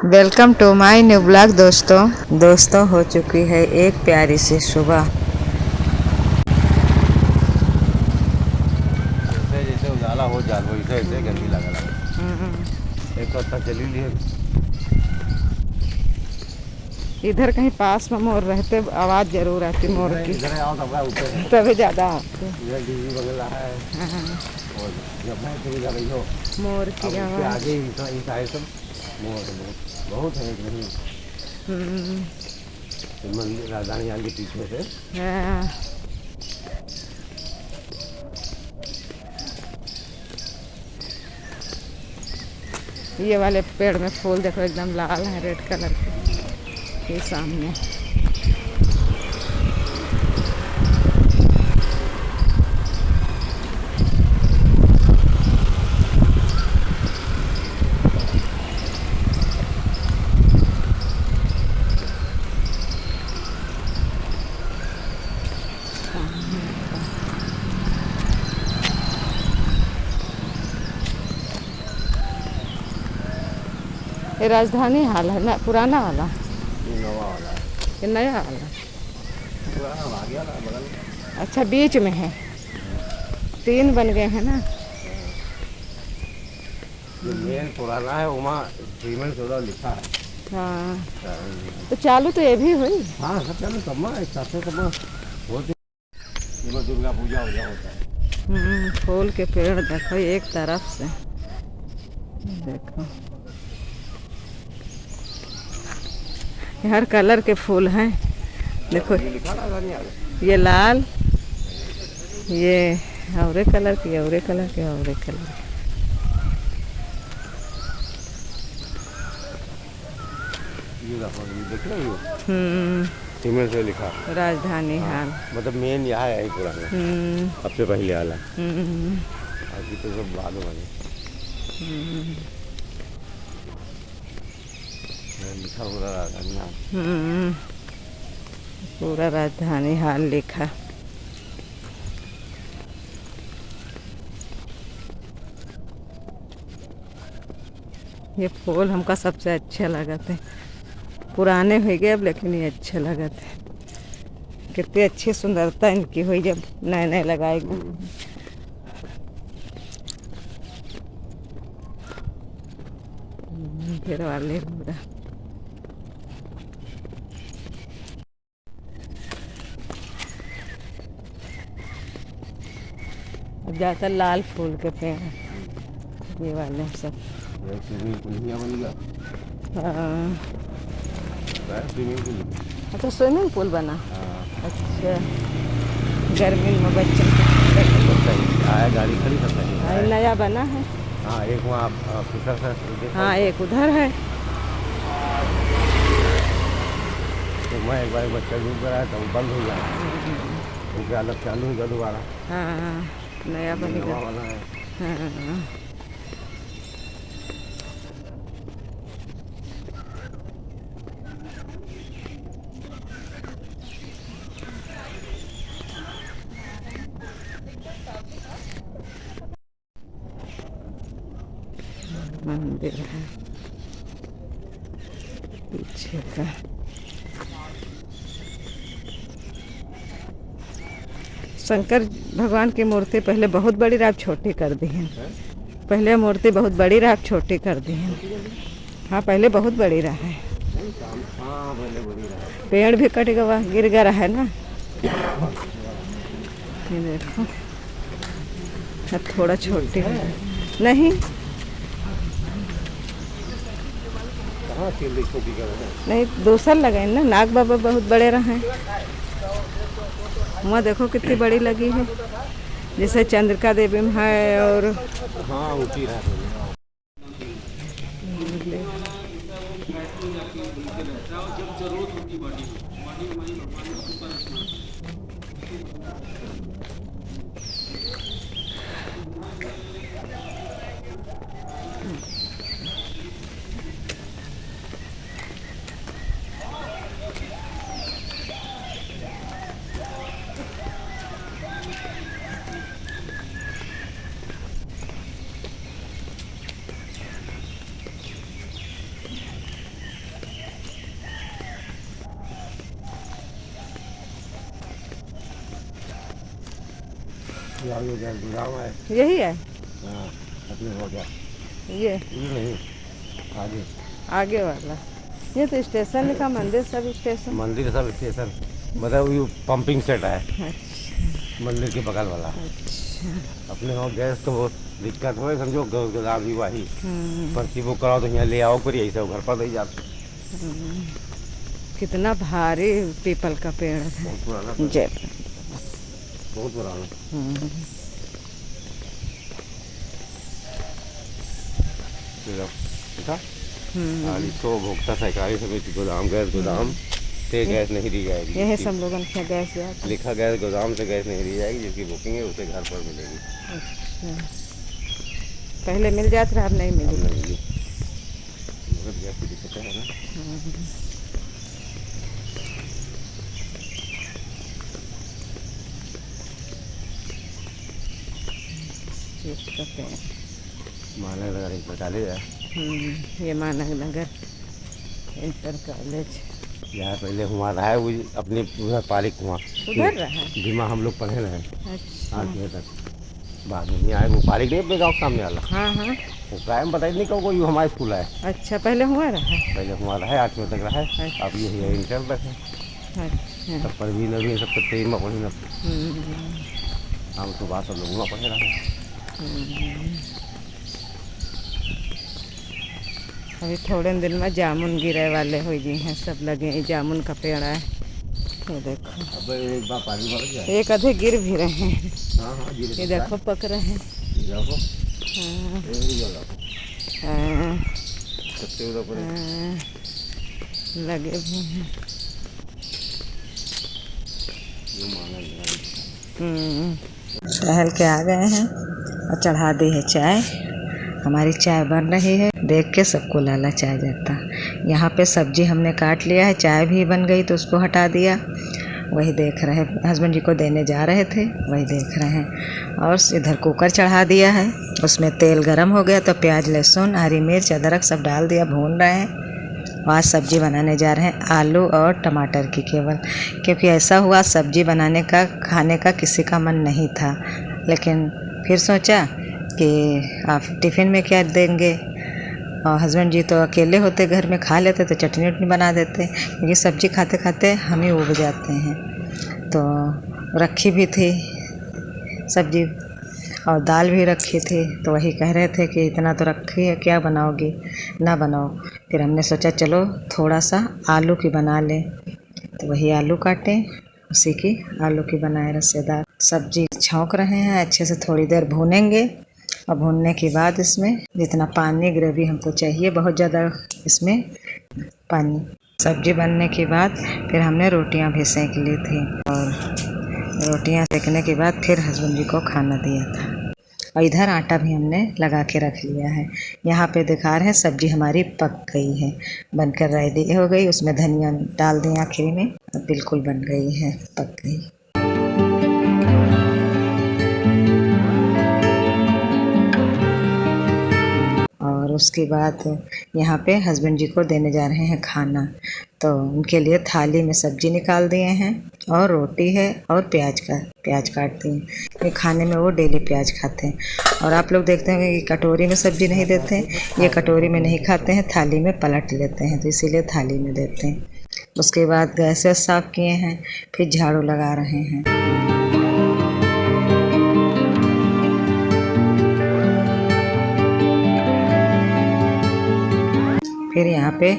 Welcome to my new blog दोस्तों हो चुकी है एक प्यारी सी सुबह। जैसे जैसे उजाला हो जाए वैसे ऐसे गर्मी लगा एक तो अच्छा चली लिए। इधर कहीं पास में मोर रहते आवाज़ जरूर आती मोर की, इधर आओ तो ऊपर है तभी ज़्यादा आती। इधर डीवी वगैरह है। हाँ, और जब मैं चली जा रही हो मोर अब की उसके आवाज़। आगे ही इस आए सब बहुत बहुत बहुत है नहीं। मंदिर राजधानी आगे पीछे से हाँ, ये वाले पेड़ में फूल देखो एकदम लाल है, रेड कलर के। ये सामने ये राजधानी हाल है ना, पुराना वाला ये नवा वाला है। ये नया वाला। पुराना आ गया ना बगल में। अच्छा, बीच में है, तीन बन गए हैं ना। जो मेन पुराना है वहाँ सीमेंट सोलर लिखा है। हाँ, तो चालू तो ये भी हुई। हाँ सब चलो कम्मा एक साथ से कम्मा बहुत दुर्गा पूजा हो जा होता है। फूल के पेड़ देखो एक तरफ से, देखो हर कलर के फूल हैं। देखो ये लिखा ना नहीं आगे ये लाल, ये औरे कलर के, औरे कलर के, औरे कलर के। ये देखो ये देख रहे हो सीमेंट से लिखा राजधानी हाँ, हाल। मतलब मेन यहाँ है पुराना सबसे पहले वाला। अभी तो सब बाद में लिखा पूरा राजधानी हाल। पूरा राजधानी हाल लिखा। ये फूल हमका सबसे अच्छे लगा थे, पुराने हो गए अब लेकिन ये अच्छे लगे थे। कितनी अच्छी सुंदरता इनकी हुई जब नए नए लगाए गए। फिर वाले पूरा ज़्यादातर लाल फूल के पेड़ हैं ये वाले सब। स्विमिंग पूल यहाँ बनेगा। हाँ, स्विमिंग पूल अच्छा स्विमिंग पूल बना। हाँ अच्छा, गर्मी में बच्चों आया गाड़ी खड़ी कर को नया बना है। हाँ एक वहाँ फिसर से हाँ, एक उधर है। तो मैं एक बार बच्चा डूब कर आया तो वो बंद हो गया, उनके अलग चालू होगा दोबारा। हाँ, नया बनेगा। नवा वाला है। हाँ, मंदिर है पीछे का। शंकर भगवान की मूर्ति पहले बहुत बड़ी रहा, अब छोटी कर दी है। पहले मूर्ति बहुत बड़ी रहा, अब छोटी कर दी है। हाँ, पहले बहुत बड़ी रहा है। पेड़ भी कट गया, गिर गया है ना। ये देखो अब थोड़ा छोटी है नहीं। नहीं, दूसर लगे ना, नाग बाबा बहुत बड़े रहे। वहाँ देखो कितनी बड़ी लगी है, जैसे चंद्रिका देवी में है। और हाँ ऊँची रहा यहाँ ये गैस गोदाम है। यही है हाँ, अपने हो गया। ये नहीं, आगे आगे वाला। ये तो स्टेशन लिखा, मंदिर सब स्टेशन। मंदिर सब स्टेशन, मतलब ये पंपिंग सेट है अच्छा मंदिर के बगल वाला। अच्छा। अपने हो गैस तो वो दिक्कत हो, समझो गोदाम भी वही हम्म, पर्ची बुक कराओ तो यहाँ ले आओ, फिर यही सब घर पर दे जाते। कितना भारी पीपल का पेड़ है। बहुत पुराना, जय। बहुत पुराना। देखा, इसको भोक्ता सरकारी समिति गोदाम, गैस गोदाम से गैस नहीं दी जाएगी। यही सब लोगों के यहाँ गैस जाता। लिखा गैस गोदाम से गैस नहीं दी जाएगी, जिसकी बुकिंग है उसे घर पर मिलेगी। अच्छा, पहले मिल जाता था, अब नहीं अब मिलेगी। नहीं मिली, बहुत गैस की दिक्कत है ना। इसका पेड़। माना नगर इंटर कॉलेज है। ये मानव नगर इंटर कॉलेज यहाँ पहले हुआ रहा है, वो अपनी पालिक हुआ उधर रहा है। बीमा हम लोग पढ़े रहे अच्छा 8वीं तक। बाद में नहीं आए, वो पालिक नहीं अपने गाँव सामने वाला, हाँ हाँ। वो प्राइम बताइए नहीं कहो, कोई हमारा स्कूल है। अच्छा पहले हुआ रहा है। पहले हुआ रहा है 8वीं तक रहा है, अब यही है इंटर तक है। अच्छा सब पर भी नवी सब तो 13 में पढ़ी न, हम तो बात सब लोग पढ़े रहे। अभी थोड़े दिन में जामुन गिरे वाले हो गए हैं, सब लगे हैं। जामुन का पेड़ है, ये देखो। अब एक बार पानी भर गया। एक आधे गिर भी रहे हैं। हाँ हाँ, ये देखो पक रहे हैं। देखो हाँ, ये वाला हाँ, सबसे ऊपर पर हाँ, लगे भी हैं। ये माना नहीं। टहल के आ गए हैं और चढ़ा दी है चाय। हमारी चाय बन रही है, देख के सबको लालच आ जाता। यहाँ पे सब्जी हमने काट लिया है, चाय भी बन गई तो उसको हटा दिया। वही देख रहे, हस्बैंड जी को देने जा रहे थे, वही देख रहे हैं। और इधर कुकर चढ़ा दिया है, उसमें तेल गरम हो गया तो प्याज लहसुन हरी मिर्च अदरक सब डाल दिया, भून रहे हैं। आज सब्जी बनाने जा रहे हैं आलू और टमाटर की केवल, क्योंकि ऐसा हुआ सब्जी बनाने का खाने का किसी का मन नहीं था। लेकिन फिर सोचा कि आप टिफ़िन में क्या देंगे, और हस्बैंड जी तो अकेले होते घर में, खा लेते तो चटनी वटनी बना देते, क्योंकि सब्जी खाते खाते हम ही उब जाते हैं। तो रखी भी थी सब्जी और दाल भी रखी थी, तो वही कह रहे थे कि इतना तो रखी है, क्या बनाओगी, ना बनाओ। फिर हमने सोचा चलो थोड़ा सा आलू की बना लें, तो वही आलू काटे, उसी की आलू की बनाए रसेदार सब्जी। छौंक रहे हैं, अच्छे से थोड़ी देर भूनेंगे और भूनने के बाद इसमें जितना पानी ग्रेवी हमको चाहिए, बहुत ज़्यादा इसमें पानी। सब्जी बनने के बाद फिर हमने रोटियां भी सेक ली थी, और रोटियां सेकने के बाद फिर हस्बैंड जी को खाना दिया था। और इधर आटा भी हमने लगा के रख लिया है। यहाँ पे दिखा रहे हैं सब्जी हमारी पक गई है, बनकर रेडी हो गई। उसमें धनिया डाल दें आखिरी में, अब बिल्कुल बन गई है, पक गई। और उसके बाद यहाँ पे हस्बैंड जी को देने जा रहे हैं खाना, तो उनके लिए थाली में सब्जी निकाल दिए हैं और रोटी है और प्याज काट दिए। ये खाने में वो डेली प्याज खाते हैं। और आप लोग देखते हैं कि कटोरी में सब्जी नहीं देते हैं, ये कटोरी में नहीं खाते हैं, थाली में पलट लेते हैं, तो इसीलिए थाली में देते हैं। उसके बाद गैस साफ़ किए हैं, फिर झाड़ू लगा रहे हैं। फिर यहाँ पे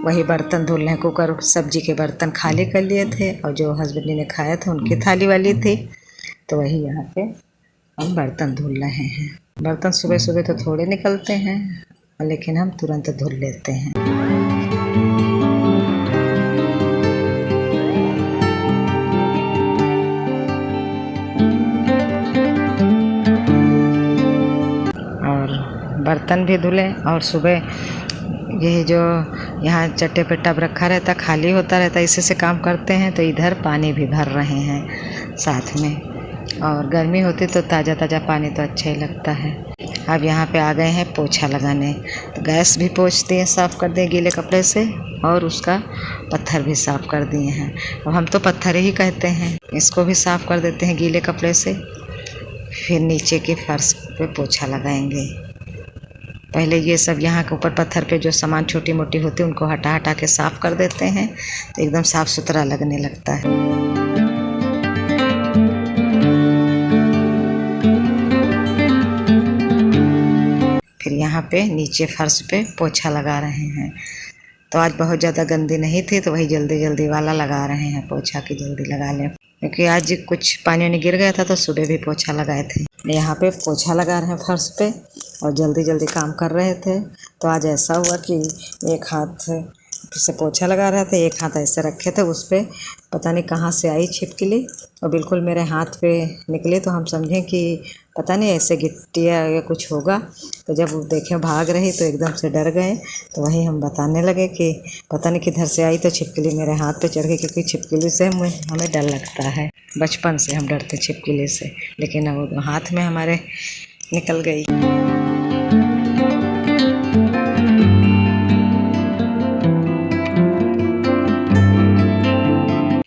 वही बर्तन धुल रहे हैं, कुकर सब्जी के बर्तन खाली कर लिए थे, और जो हस्बैंड जी ने खाया था उनकी थाली वाली थी, तो वही यहाँ पे हम बर्तन धुल रहे हैं। बर्तन सुबह सुबह तो थोड़े निकलते हैं, लेकिन हम तुरंत धुल लेते हैं। और बर्तन भी धुले, और सुबह यही जो यहाँ चट्टे पे टब रखा रहता, खाली होता रहता, इसी से काम करते हैं। तो इधर पानी भी भर रहे हैं साथ में, और गर्मी होती तो ताज़ा ताज़ा पानी तो अच्छा ही लगता है। अब यहाँ पे आ गए हैं पोछा लगाने, तो गैस भी पोंछ दिए, साफ़ कर दिए गीले कपड़े से, और उसका पत्थर भी साफ़ कर दिए हैं। अब हम तो पत्थर ही कहते हैं, इसको भी साफ़ कर देते हैं गीले कपड़े से। फिर नीचे के फर्श पे पोछा लगाएंगे। पहले ये सब यहाँ के ऊपर पत्थर पे जो सामान छोटी मोटी होती है उनको हटा हटा के साफ़ कर देते हैं, तो एकदम साफ़ सुथरा लगने लगता है। फिर यहाँ पे नीचे फर्श पे पोछा लगा रहे हैं। तो आज बहुत ज़्यादा गंदी नहीं थी, तो वही जल्दी जल्दी वाला लगा रहे हैं पोछा की, जल्दी लगा लें, क्योंकि आज कुछ पानी गिर गया था तो सुबह भी पोछा लगाए थे। यहाँ पे पोछा लगा रहे हैं फर्श पे और जल्दी जल्दी काम कर रहे थे। तो आज ऐसा हुआ कि एक हाथ से पोछा लगा रहे थे, एक हाथ ऐसे रखे थे, उस पर पता नहीं कहाँ से आई छिपकली और बिल्कुल मेरे हाथ पे निकली। तो हम समझें कि पता नहीं ऐसे गिट्टी या कुछ होगा। तो जब वो देखे भाग रही तो एकदम से डर गए। तो वही हम बताने लगे कि पता नहीं किधर से आई, तो छिपकली मेरे हाथ पे चढ़ गई, क्योंकि छिपकली से हमें डर लगता है, बचपन से हम डरते छिपकली से, लेकिन वो हाथ में हमारे निकल गई।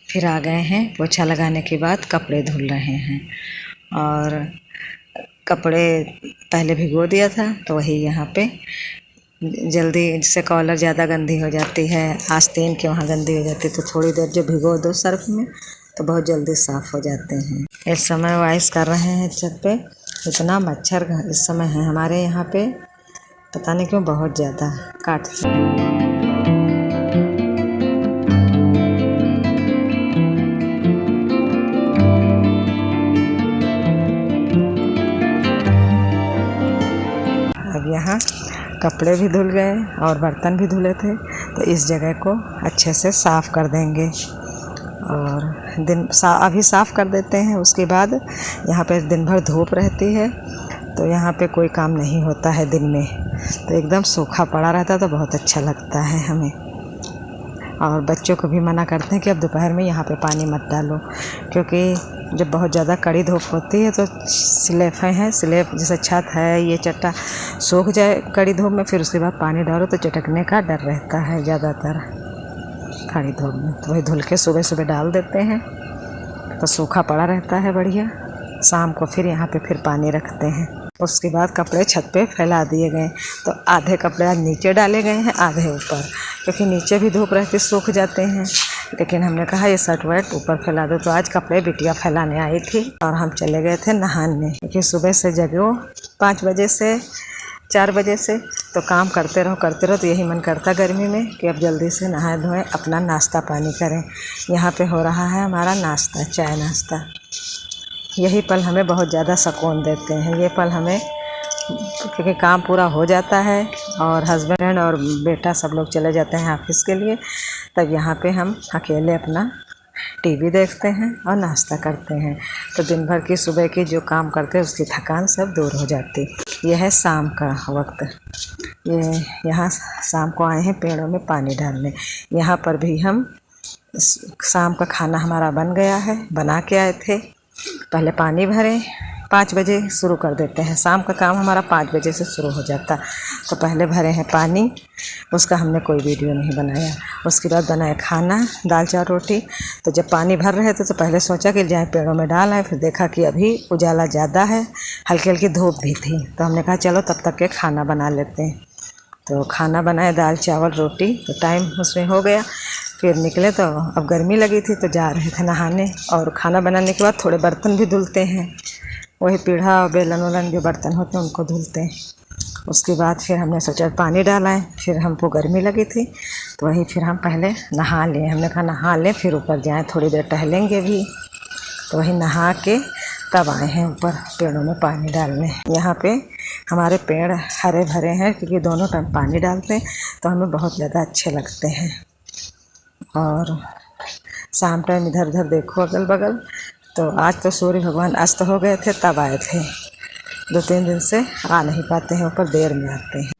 फिर आ गए हैं पोछा लगाने के बाद कपड़े धुल रहे हैं। और कपड़े पहले भिगो दिया था, तो वही यहाँ पे जल्दी, जिससे कॉलर ज़्यादा गंदी हो जाती है, आस्तीन के वहाँ गंदी हो जाती है, तो थोड़ी देर जो भिगो दो सर्फ में तो बहुत जल्दी साफ़ हो जाते हैं। इस समय वाइस कर रहे हैं छत पे। इतना मच्छर इस समय है हमारे यहाँ पे, पता नहीं क्यों बहुत ज़्यादा काटते। यहाँ कपड़े भी धुल गए और बर्तन भी धुले थे, तो इस जगह को अच्छे से साफ़ कर देंगे और अभी साफ़ कर देते हैं। उसके बाद यहाँ पे दिन भर धूप रहती है, तो यहाँ पे कोई काम नहीं होता है दिन में, तो एकदम सूखा पड़ा रहता है, तो बहुत अच्छा लगता है हमें। और बच्चों को भी मना करते हैं कि अब दोपहर में यहाँ पे पानी मत डालो, क्योंकि जब बहुत ज़्यादा कड़ी धूप होती है तो स्लैब जैसे छत है, ये चट्टा सूख जाए कड़ी धूप में, फिर उसके बाद पानी डालो तो चटकने का डर रहता है ज़्यादातर कड़ी धूप में। तो वही धुल के सुबह सुबह डाल देते हैं, तो सूखा पड़ा रहता है बढ़िया। शाम को फिर यहाँ पे फिर पानी रखते हैं। उसके बाद कपड़े छत पे फैला दिए गए, तो आधे कपड़े आज नीचे डाले गए हैं, आधे ऊपर, क्योंकि नीचे भी धूप रहती सूख जाते हैं। लेकिन हमने कहा ये शर्ट वर्ट ऊपर फैला दो, तो आज कपड़े बिटिया फैलाने आई थी और हम चले गए थे नहाने, क्योंकि सुबह से जगो 5 बजे से 4 बजे से, तो काम करते रहो, तो यही मन करता गर्मी में कि अब जल्दी से नहाए धोएं, अपना नाश्ता पानी करें। यहाँ पे हो रहा है हमारा नाश्ता, चाय नाश्ता। यही पल हमें बहुत ज़्यादा सुकून देते हैं। ये पल हमें, क्योंकि काम पूरा हो जाता है और हस्बैंड और बेटा सब लोग चले जाते हैं ऑफिस के लिए, तब यहाँ पे हम अकेले अपना टीवी देखते हैं और नाश्ता करते हैं। तो दिन भर की सुबह की जो काम करते हैं उसकी थकान सब दूर हो जाती। यह है शाम का वक्त। ये यहाँ शाम को आए हैं पेड़ों में पानी डालने। यहाँ पर भी हम शाम का खाना हमारा बन गया है, बना के आए थे। पहले पानी भरे, 5 बजे शुरू कर देते हैं, शाम का काम हमारा 5 बजे से शुरू हो जाता। तो पहले भरे हैं पानी, उसका हमने कोई वीडियो नहीं बनाया। उसके बाद बनाया खाना, दाल चावल रोटी। तो जब पानी भर रहे थे तो पहले सोचा कि जाए पेड़ों में डाल आए, फिर देखा कि अभी उजाला ज़्यादा है, हल्की हल्की धूप भी थी, तो हमने कहा चलो तब तक के खाना बना लेते हैं। तो खाना बनाया, दाल चावल रोटी, तो टाइम उसमें हो गया। फिर निकले तो अब गर्मी लगी थी, तो जा रहे थे नहाने। और खाना बनाने के बाद थोड़े बर्तन भी धुलते हैं, वही पीढ़ा और बेलन वलन जो बर्तन होते हैं उनको धुलते हैं। उसके बाद फिर हमने सोचा पानी डाला है, फिर हमको गर्मी लगी थी, तो वही फिर हम पहले नहा लिए। हमने कहा नहा लें फिर ऊपर जाएं, थोड़ी देर टहलेंगे भी। तो वही नहा के तब आए हैं ऊपर पेड़ों में पानी डालने। यहाँ पे हमारे पेड़ हरे भरे हैं, क्योंकि दोनों टाइम पानी डालते हैं, तो हमें बहुत ज़्यादा अच्छे लगते हैं। और शाम टाइम इधर उधर देखो अगल बगल, तो आज तो सूर्य भगवान अस्त हो गए थे तब आए थे। 2-3 दिन से आ नहीं पाते हैं ऊपर, देर में आते हैं।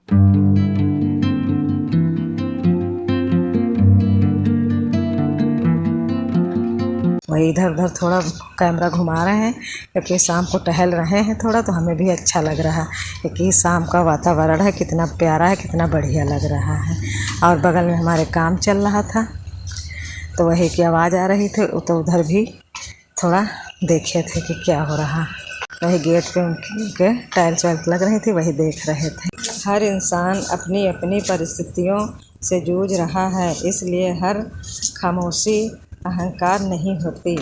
वही इधर उधर थोड़ा कैमरा घुमा रहे हैं, क्योंकि शाम को टहल रहे हैं थोड़ा, तो हमें भी अच्छा लग रहा है, क्योंकि शाम का वातावरण है कितना प्यारा है, कितना बढ़िया लग रहा है। और बगल में हमारे काम चल रहा था, तो वही की आवाज़ आ रही थी, तो उधर भी थोड़ा देखे थे कि क्या हो रहा। वही गेट पे उनके टाइल्स वाइल्स लग रही थी, वही देख रहे थे। हर इंसान अपनी अपनी परिस्थितियों से जूझ रहा है, इसलिए हर खामोशी अहंकार नहीं होती।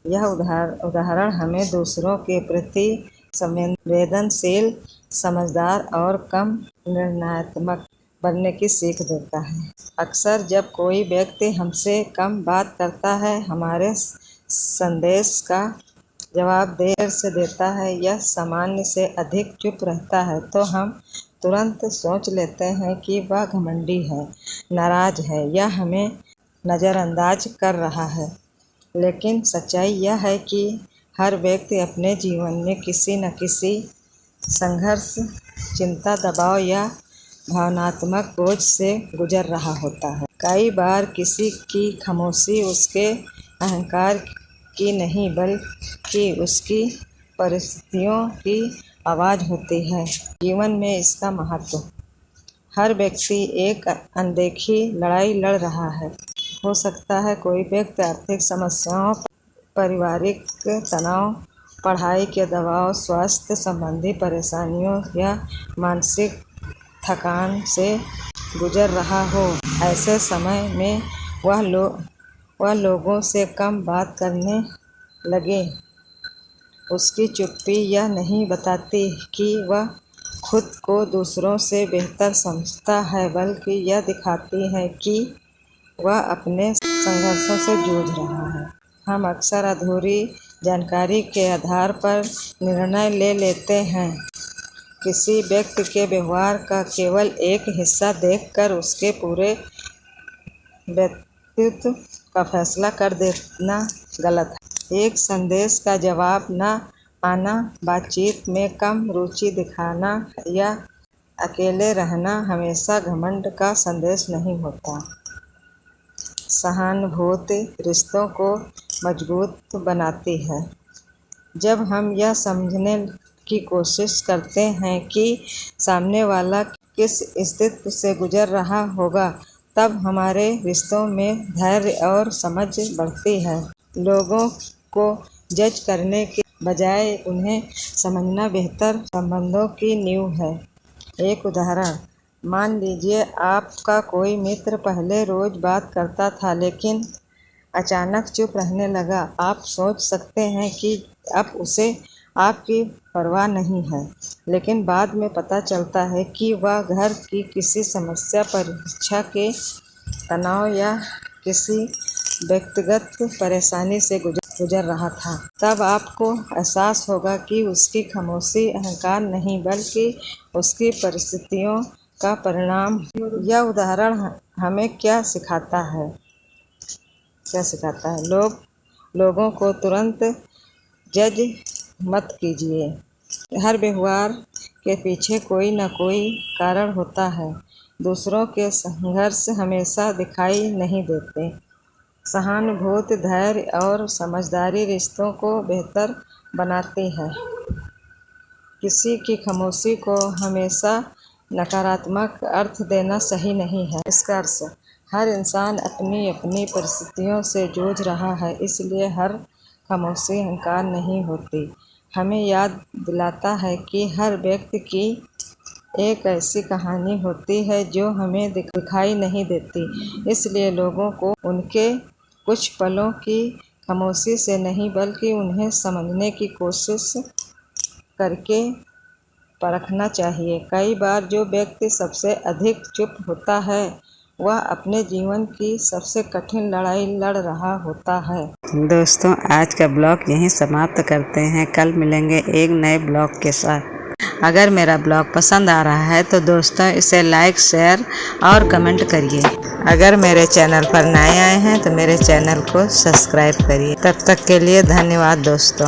यह उदाहरण हमें दूसरों के प्रति संवेदनशील, समझदार और कम निर्णयात्मक बनने की सीख देता है। अक्सर जब कोई व्यक्ति हमसे कम बात करता है, हमारे संदेश का जवाब देर से देता है या सामान्य से अधिक चुप रहता है, तो हम तुरंत सोच लेते हैं कि वह घमंडी है, नाराज है या हमें नज़रअंदाज कर रहा है। लेकिन सच्चाई यह है कि हर व्यक्ति अपने जीवन में किसी न किसी संघर्ष, चिंता, दबाव या भावनात्मक बोझ से गुजर रहा होता है। कई बार किसी की खामोशी उसके अहंकार की नहीं, बल्कि उसकी परिस्थितियों की आवाज़ होती है। जीवन में इसका महत्व। हर व्यक्ति एक अनदेखी लड़ाई लड़ रहा है। हो सकता है कोई व्यक्ति आर्थिक समस्याओं, पारिवारिक तनाव, पढ़ाई के दबाव, स्वास्थ्य संबंधी परेशानियों या मानसिक थकान से गुजर रहा हो। ऐसे समय में वह लोगों से कम बात करने लगे। उसकी चुप्पी यह नहीं बताती कि वह खुद को दूसरों से बेहतर समझता है, बल्कि यह दिखाती है कि वह अपने संघर्षों से जूझ रहा है। हम अक्सर अधूरी जानकारी के आधार पर निर्णय ले लेते हैं। किसी व्यक्ति के व्यवहार का केवल एक हिस्सा देखकर उसके पूरे व्यक्तित्व का फैसला कर देना गलत है। एक संदेश का जवाब न आना, बातचीत में कम रुचि दिखाना या अकेले रहना हमेशा घमंड का संदेश नहीं होता। सहानुभूति रिश्तों को मजबूत बनाती है। जब हम यह समझने की कोशिश करते हैं कि सामने वाला किस स्थिति से गुजर रहा होगा, तब हमारे रिश्तों में धैर्य और समझ बढ़ती है। लोगों को जज करने के बजाय उन्हें समझना बेहतर संबंधों की नींव है। एक उदाहरण, मान लीजिए आपका कोई मित्र पहले रोज बात करता था, लेकिन अचानक चुप रहने लगा। आप सोच सकते हैं कि अब उसे आपकी परवाह नहीं है, लेकिन बाद में पता चलता है कि वह घर की किसी समस्या, परीक्षा के तनाव या किसी व्यक्तिगत परेशानी से गुजर रहा था। तब आपको एहसास होगा कि उसकी खामोशी अहंकार नहीं, बल्कि उसकी परिस्थितियों का परिणाम। यह उदाहरण हमें क्या सिखाता है? लोगों को तुरंत जज मत कीजिए। हर व्यवहार के पीछे कोई न कोई कारण होता है। दूसरों के संघर्ष हमेशा दिखाई नहीं देते। सहानुभूति, धैर्य और समझदारी रिश्तों को बेहतर बनाती है। किसी की खामोशी को हमेशा नकारात्मक अर्थ देना सही नहीं है। निष्कर्ष, हर इंसान अपनी अपनी परिस्थितियों से जूझ रहा है, इसलिए हर खामोशी अहंकार नहीं होती। हमें याद दिलाता है कि हर व्यक्ति की एक ऐसी कहानी होती है जो हमें दिखाई नहीं देती। इसलिए लोगों को उनके कुछ पलों की खामोशी से नहीं, बल्कि उन्हें समझने की कोशिश करके परखना चाहिए। कई बार जो व्यक्ति सबसे अधिक चुप होता है, वह अपने जीवन की सबसे कठिन लड़ाई लड़ रहा होता है। दोस्तों, आज का ब्लॉग यहीं समाप्त करते हैं। कल मिलेंगे एक नए ब्लॉग के साथ। अगर मेरा ब्लॉग पसंद आ रहा है तो दोस्तों इसे लाइक, शेयर और कमेंट करिए। अगर मेरे चैनल पर नए आए हैं तो मेरे चैनल को सब्सक्राइब करिए। तब तक के लिए धन्यवाद दोस्तों।